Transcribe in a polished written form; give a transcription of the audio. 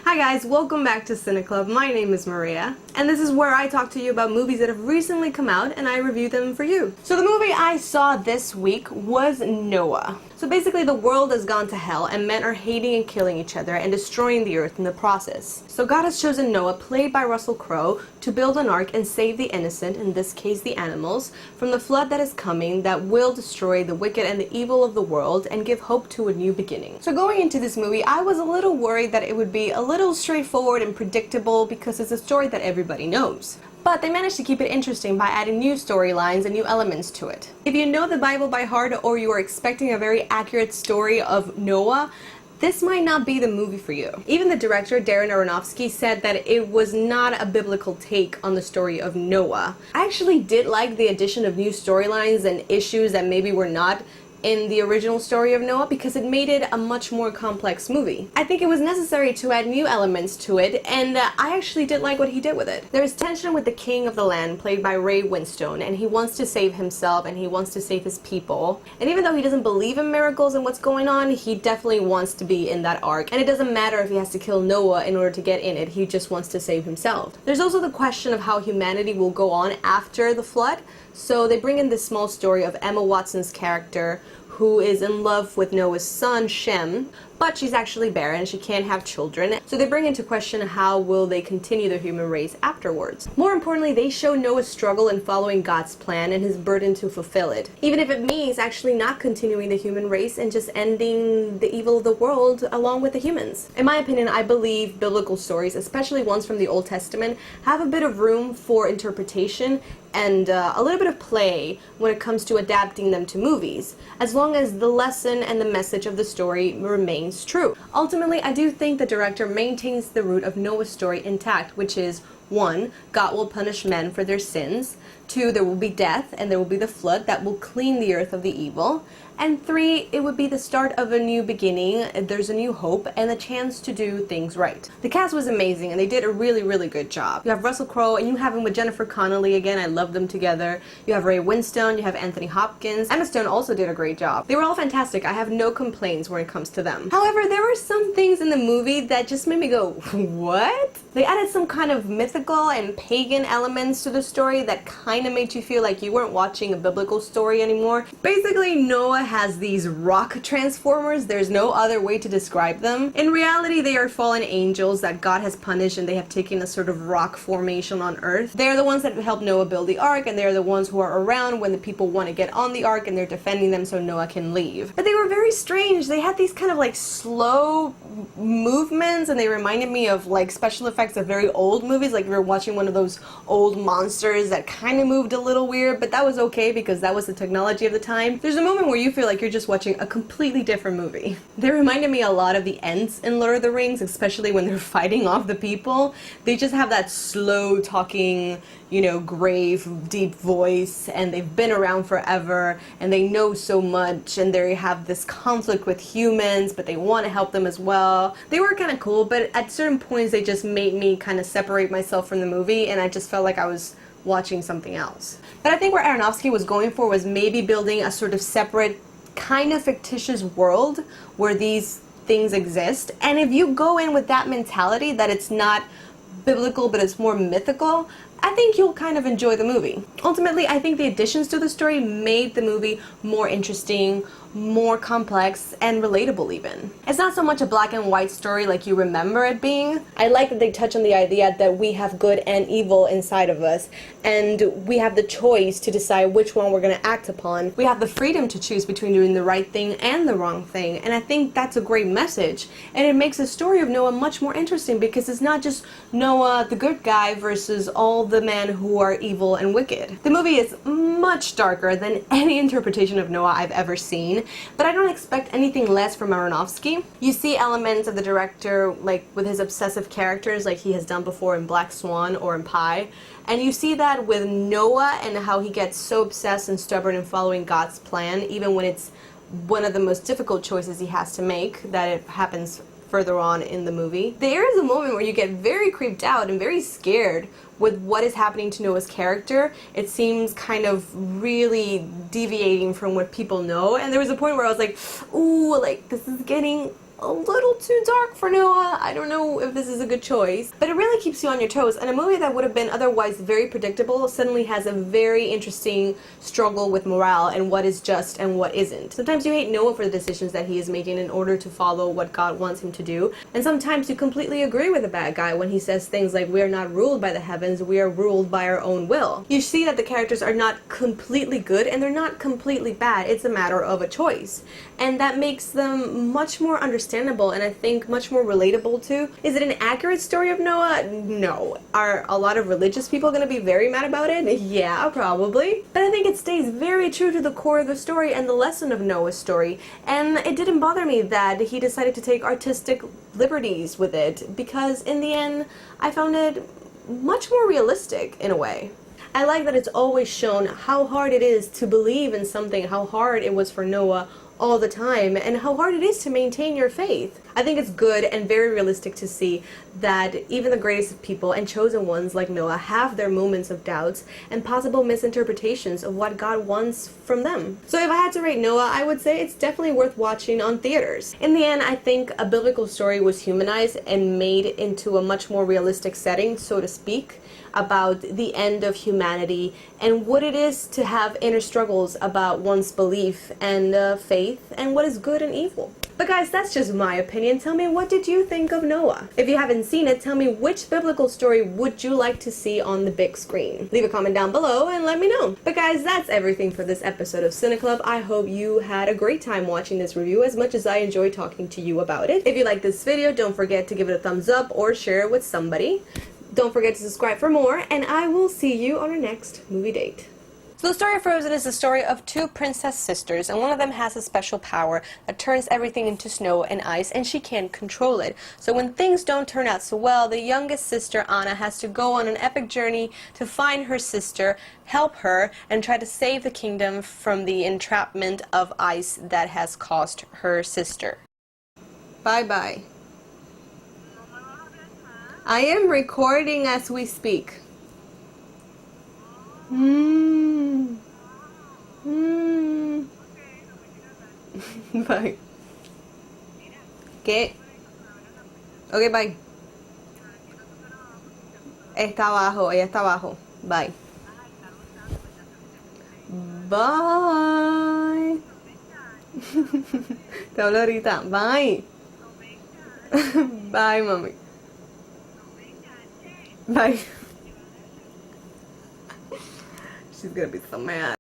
Hi guys, welcome back to Cine Club. My name is Maria, and this is where I talk to you about movies that have recently come out and I review them for you. So the movie I saw this week was Noah. So basically the world has gone to hell and men are hating and killing each other and destroying the earth in the process. So God has chosen Noah, played by Russell Crowe, to build an ark and save the innocent, in this case the animals, from the flood that is coming that will destroy the wicked and the evil of the world and give hope to a new beginning. So going into this movie, I was a little worried that it would be a little straightforward and predictable because it's a story that everybody knows. But they managed to keep it interesting by adding new storylines and new elements to it. If you know the Bible by heart or you are expecting a very accurate story of Noah, this might not be the movie for you. Even the director, Darren Aronofsky, said that it was not a biblical take on the story of Noah. I actually did like the addition of new storylines and issues that maybe were not in the original story of Noah because it made it a much more complex movie. I think it was necessary to add new elements to it, and I actually did like what he did with it. There is tension with the king of the land, played by Winstone, and he wants to save himself and he wants to save his people. And even though he doesn't believe in miracles and what's going on, he definitely wants to be in that ark. And it doesn't matter if he has to kill Noah in order to get in it, he just wants to save himself. There's also the question of how humanity will go on after the flood. So they bring in this small story of Emma Watson's character, who is in love with Noah's son, Shem, but she's actually barren, she can't have children. So they bring into question how will they continue the human race afterwards. More importantly, they show Noah's struggle in following God's plan and his burden to fulfill it, even if it means actually not continuing the human race and just ending the evil of the world along with the humans. In my opinion, I believe biblical stories, especially ones from the Old Testament, have a bit of room for interpretation and a little bit of play when it comes to adapting them to movies, as long as the lesson and the message of the story remains true. Ultimately, I do think the director maintains the root of Noah's story intact, which is 1. God will punish men for their sins. 2. There will be death and there will be the flood that will clean the earth of the evil. And 3. It would be the start of a new beginning, there's a new hope, and a chance to do things right. The cast was amazing and they did a really, really good job. You have Russell Crowe and you have him with Jennifer Connelly again, I love them together. You have Winstone, you have Anthony Hopkins. Emma Stone also did a great job. They were all fantastic, I have no complaints when it comes to them. However, there were some things in the movie that just made me go, what? They added some kind of mythical and pagan elements to the story that kind of made you feel like you weren't watching a biblical story anymore. Basically, Noah has these rock transformers. There's no other way to describe them. In reality, they are fallen angels that God has punished and they have taken a sort of rock formation on earth. They're the ones that help Noah build the ark, and they're the ones who are around when the people want to get on the ark and they're defending them so Noah can leave. But they were very strange. They had these kind of like slow movements and they reminded me of like special effects of very old movies, like we were watching one of those old monsters that kind of moved a little weird, but that was okay because that was the technology of the time. There's a moment where you feel like you're just watching a completely different movie. They reminded me a lot of the Ents in Lord of the Rings, especially when they're fighting off the people. They just have that slow talking, you know, grave, deep voice, and they've been around forever and they know so much and they have this conflict with humans, but they want to help them as well. They were kind of cool, but at certain points they just made me kind of separate myself from the movie and I just felt like I was watching something else. But I think where Aronofsky was going for was maybe building a sort of separate, kind of fictitious world where these things exist. And if you go in with that mentality that it's not biblical but it's more mythical, I think you'll kind of enjoy the movie. Ultimately, I think the additions to the story made the movie more interesting, more complex, and relatable even. It's not so much a black and white story like you remember it being. I like that they touch on the idea that we have good and evil inside of us, and we have the choice to decide which one we're going to act upon. We have the freedom to choose between doing the right thing and the wrong thing, and I think that's a great message. And it makes the story of Noah much more interesting because it's not just Noah, the good guy, versus all the men who are evil and wicked. The movie is much darker than any interpretation of Noah I've ever seen, but I don't expect anything less from Aronofsky. You see elements of the director like with his obsessive characters like he has done before in Black Swan or in Pi, and you see that with Noah and how he gets so obsessed and stubborn in following God's plan even when it's one of the most difficult choices he has to make, that it happens further on in the movie. There is a moment where you get very creeped out and very scared with what is happening to Noah's character. It seems kind of really deviating from what people know, and there was a point where I was like, ooh, like this is getting a little too dark for Noah. I don't know if this is a good choice. But it really keeps you on your toes, and a movie that would have been otherwise very predictable suddenly has a very interesting struggle with morale and what is just and what isn't. Sometimes you hate Noah for the decisions that he is making in order to follow what God wants him to do, and sometimes you completely agree with the bad guy when he says things like, we are not ruled by the heavens, we are ruled by our own will. You see that the characters are not completely good and they're not completely bad. It's a matter of a choice, and that makes them much more understandable and I think much more relatable too. Is it an accurate story of Noah? No. Are a lot of religious people going to be very mad about it? Yeah, probably. But I think it stays very true to the core of the story and the lesson of Noah's story, and it didn't bother me that he decided to take artistic liberties with it, because in the end I found it much more realistic in a way. I like that it's always shown how hard it is to believe in something, how hard it was for Noah all the time, and how hard it is to maintain your faith. I think it's good and very realistic to see that even the greatest of people and chosen ones like Noah have their moments of doubts and possible misinterpretations of what God wants from them. So if I had to rate Noah, I would say it's definitely worth watching on theaters. In the end, I think a biblical story was humanized and made into a much more realistic setting, so to speak, about the end of humanity and what it is to have inner struggles about one's belief and faith and what is good and evil. But guys, that's just my opinion. Tell me, what did you think of Noah? If you haven't seen it, tell me which biblical story would you like to see on the big screen? Leave a comment down below and let me know. But guys, that's everything for this episode of Cine Club. I hope you had a great time watching this review as much as I enjoyed talking to you about it. If you like this video, don't forget to give it a thumbs up or share it with somebody. Don't forget to subscribe for more, and I will see you on our next movie date. So the story of Frozen is the story of two princess sisters, and one of them has a special power that turns everything into snow and ice, and she can't control it. So when things don't turn out so well, the youngest sister, Anna, has to go on an epic journey to find her sister, help her, and try to save the kingdom from the entrapment of ice that has caused her sister. Bye-bye. I am recording as we speak. Bye. ¿Qué? Ok, bye. Está abajo, ella está abajo. Bye. Bye. Te hablo ahorita. Bye. Bye, mami. Bye. She's gonna be so mad.